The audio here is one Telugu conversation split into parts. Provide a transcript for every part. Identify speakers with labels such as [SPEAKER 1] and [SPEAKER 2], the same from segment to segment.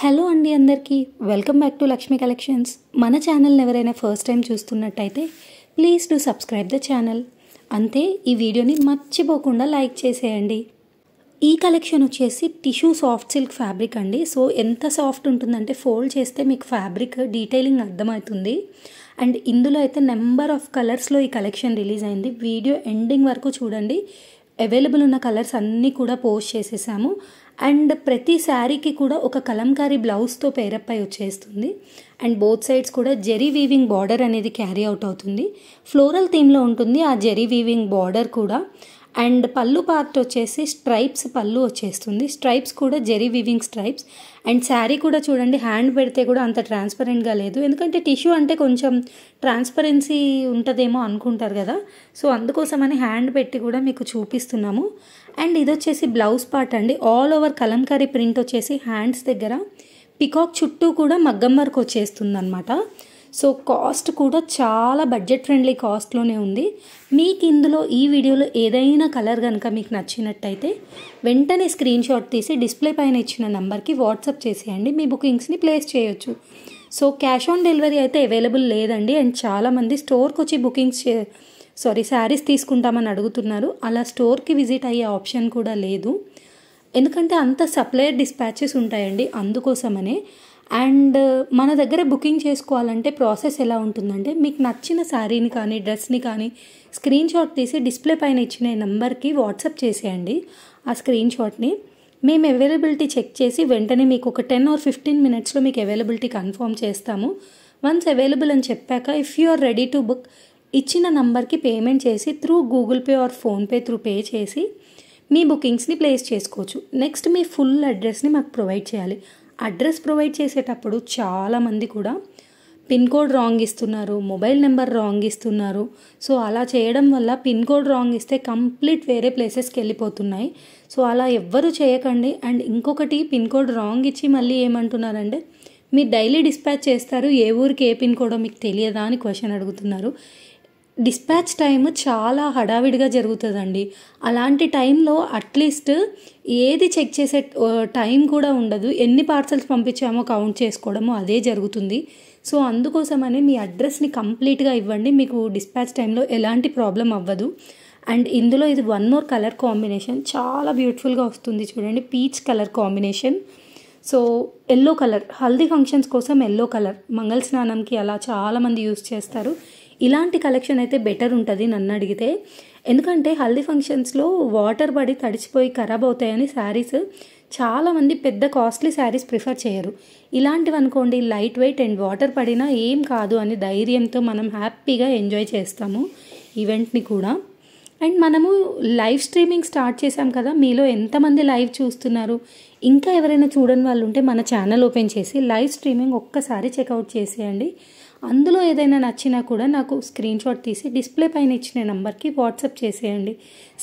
[SPEAKER 1] హలో అండి అందరికీ welcome back to Lakshmi collections. మన ఛానల్ని ఎవరైనా ఫస్ట్ టైం చూస్తున్నట్టయితే please do subscribe the channel. అంతే, ఈ వీడియోని మర్చిపోకుండా లైక్ చేసేయండి. ఈ కలెక్షన్ వచ్చేసి టిష్యూ సాఫ్ట్ సిల్క్ ఫ్యాబ్రిక్ అండి. సో ఎంత సాఫ్ట్ ఉంటుందంటే ఫోల్డ్ చేస్తే మీకు ఫ్యాబ్రిక్ డీటెయిలింగ్ అర్థమవుతుంది. అండ్ ఇందులో అయితే నెంబర్ ఆఫ్ కలర్స్లో ఈ కలెక్షన్ రిలీజ్ అయింది. వీడియో ఎండింగ్ వరకు చూడండి. అవైలబుల్ ఉన్న కలర్స్ అన్నీ కూడా పోస్ట్ చేసేసాము. అండ్ ప్రతి శారీకి కూడా ఒక కలంకారీ బ్లౌజ్తో పేరప్ అయి వచ్చేస్తుంది. అండ్ బోత్ సైడ్స్ కూడా జెరీ వీవింగ్ బార్డర్ అనేది క్యారీ అవుట్ అవుతుంది. ఫ్లోరల్ థీమ్లో ఉంటుంది ఆ జెరీ వీవింగ్ బార్డర్ కూడా. అండ్ పళ్ళు పార్ట్ వచ్చేసి స్ట్రైప్స్ పళ్ళు వచ్చేస్తుంది. స్ట్రైప్స్ కూడా zari weaving stripes. And sari కూడా చూడండి, హ్యాండ్ పెడితే కూడా అంత ట్రాన్స్పరెంట్గా లేదు. ఎందుకంటే టిష్యూ అంటే కొంచెం ట్రాన్స్పరెన్సీ ఉంటుందేమో అనుకుంటారు కదా. సో అందుకోసమని హ్యాండ్ పెట్టి కూడా మీకు చూపిస్తున్నాము. అండ్ ఇది వచ్చేసి బ్లౌజ్ పార్ట్ అండి. ఆల్ ఓవర్ కలంకారీ ప్రింట్ వచ్చేసి హ్యాండ్స్ దగ్గర పికాక్ చుట్టూ కూడా మగ్గం వర్క్ వచ్చేస్తుంది అనమాట. సో కాస్ట్ కూడా చాలా బడ్జెట్ ఫ్రెండ్లీ కాస్ట్లోనే ఉంది. మీకు ఇందులో ఈ వీడియోలో ఏదైనా కలర్ కనుక మీకు నచ్చినట్టయితే వెంటనే స్క్రీన్ షాట్ తీసి డిస్ప్లే పైన ఇచ్చిన నెంబర్కి వాట్సాప్ చేసేయండి. మీ బుకింగ్స్ని ప్లేస్ చేయొచ్చు. సో క్యాష్ ఆన్ డెలివరీ అయితే అవైలబుల్ లేదండి. అండ్ చాలామంది స్టోర్కి వచ్చి శారీస్ తీసుకుంటామని అడుగుతున్నారు. అలా స్టోర్కి విజిట్ అయ్యే ఆప్షన్ కూడా లేదు. ఎందుకంటే అంత సప్లయర్ డిస్పాచెస్ ఉంటాయండి, అందుకోసమనే. అండ్ మన దగ్గర బుకింగ్ చేసుకోవాలంటే ప్రాసెస్ ఎలా ఉంటుందంటే, మీకు నచ్చిన శారీని కానీ డ్రెస్ని కానీ స్క్రీన్ షాట్ తీసి డిస్ప్లే పైన ఇచ్చిన నెంబర్కి వాట్సాప్ చేసేయండి. ఆ స్క్రీన్ షాట్ని మేము అవైలబిలిటీ చెక్ చేసి వెంటనే మీకు ఒక 10 or 15 minutesలో మీకు అవైలబిలిటీ కన్ఫర్మ్ చేస్తాము. వన్స్ అవైలబుల్ అని చెప్పాక if you are ready to book ఇచ్చిన నంబర్కి పేమెంట్ చేసి through Google Pay or PhonePe through pay చేసి మీ బుకింగ్స్ని ప్లేస్ చేసుకోవచ్చు. నెక్స్ట్ మీ ఫుల్ అడ్రస్ని మాకు ప్రొవైడ్ చేయాలి. అడ్రస్ ప్రొవైడ్ చేసేటప్పుడు చాలామంది కూడా పిన్ కోడ్ రాంగ్ ఇస్తున్నారు, మొబైల్ నెంబర్ రాంగ్ ఇస్తున్నారు. సో అలా చేయడం వల్ల పిన్ కోడ్ రాంగ్ ఇస్తే కంప్లీట్ వేరే ప్లేసెస్కి వెళ్ళిపోతున్నాయి. సో అలా ఎవ్వరూ చేయకండి. అండ్ ఇంకొకటి, పిన్ కోడ్ రాంగ్ ఇచ్చి మళ్ళీ ఏమంటున్నారంటే మీరు డైలీ డిస్పాచ్ చేస్తారు, ఏ ఊరికి ఏ పిన్ కోడో మీకు తెలియదా అని క్వశ్చన్ అడుగుతున్నారు. డిస్పాచ్ టైం చాలా హడావిడిగా జరుగుతుందండి. అలాంటి టైంలో అట్లీస్ట్ ఏది చెక్ చేసే టైం కూడా ఉండదు. ఎన్ని పార్సల్స్ పంపించామో కౌంట్ చేసుకోవడమో అదే జరుగుతుంది. సో అందుకోసమని మీ అడ్రస్ని కంప్లీట్గా ఇవ్వండి, మీకు డిస్పాచ్ టైంలో ఎలాంటి ప్రాబ్లం అవ్వదు. అండ్ ఇందులో ఇది వన్ మోర్ కలర్ కాంబినేషన్ చాలా బ్యూటిఫుల్గా వస్తుంది. చూడండి, peach colour combination. So yellow colour, haldi functions కోసం ఎల్లో కలర్, మంగళ స్నానంకి అలా చాలామంది యూస్ చేస్తారు. ఇలాంటి కలెక్షన్ అయితే బెటర్ ఉంటుంది నన్ను అడిగితే. ఎందుకంటే హల్దీ ఫంక్షన్స్లో వాటర్ పడి తడిచిపోయి ఖరాబ్ అవుతాయని శారీస్ చాలామంది పెద్ద కాస్ట్లీ శారీస్ ప్రిఫర్ చేయరు. ఇలాంటివి అనుకోండి, లైట్ వెయిట్ అండ్ వాటర్ పడినా ఏం కాదు అని ధైర్యంతో మనం హ్యాపీగా ఎంజాయ్ చేస్తాము ఈవెంట్ని కూడా. అండ్ మనము లైవ్ స్ట్రీమింగ్ స్టార్ట్ చేసాం కదా, మీలో ఎంతమంది లైవ్ చూస్తున్నారు? ఇంకా ఎవరైనా చూడని వాళ్ళు ఉంటే మన ఛానల్ ఓపెన్ చేసి లైవ్ స్ట్రీమింగ్ ఒక్కసారి చెక్అవుట్ చేసేయండి. అందులో ఏదైనా నచ్చినా కూడా నాకు స్క్రీన్ షాట్ తీసి డిస్ప్లే పైన ఇచ్చిన నెంబర్కి వాట్సాప్ చేసేయండి.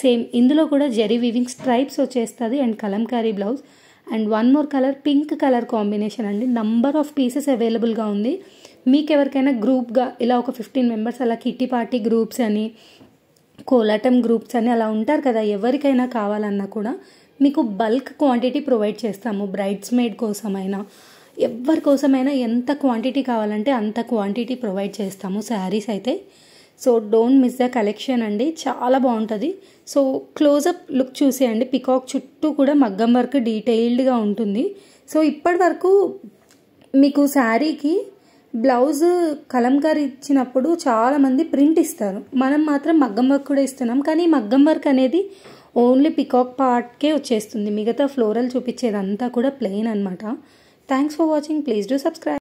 [SPEAKER 1] సేమ్ ఇందులో కూడా జెరీ వీవింగ్ స్ట్రైప్స్ వచ్చేస్తుంది and Kalamkari blouse. And one more colour, pink colour combination అండి. నంబర్ ఆఫ్ పీసెస్ అవైలబుల్గా ఉంది. మీకు ఎవరికైనా గ్రూప్గా ఇలా ఒక 15 members అలా కిట్టి పార్టీ గ్రూప్స్ అని, కోలాటం గ్రూప్స్ అని అలా ఉంటారు కదా, ఎవరికైనా కావాలన్నా కూడా మీకు బల్క్ క్వాంటిటీ ప్రొవైడ్ చేస్తాము. బ్రైడ్స్ మేడ్ కోసమైనా ఎవరి కోసమైనా ఎంత క్వాంటిటీ కావాలంటే అంత క్వాంటిటీ ప్రొవైడ్ చేస్తాము శారీస్ అయితే. So don't miss the collection అండి, చాలా బాగుంటుంది. సో క్లోజప్ లుక్ చూసేయండి. పికాక్ చుట్టూ కూడా మగ్గం వర్క్ డీటెయిల్డ్గా ఉంటుంది. సో ఇప్పటి వరకు మీకు శారీకి బ్లౌజ్ కలంకారీ ఇచ్చినప్పుడు చాలామంది ప్రింట్ ఇస్తారు, మనం మాత్రం మగ్గం వర్క్ కూడా ఇస్తున్నాం. కానీ మగ్గం వర్క్ అనేది ఓన్లీ పికాక్ పార్ట్కే వచ్చేస్తుంది, మిగతా ఫ్లోరల్ చూపించేదంతా కూడా ప్లెయిన్ అనమాట. Thanks for watching. Please do subscribe.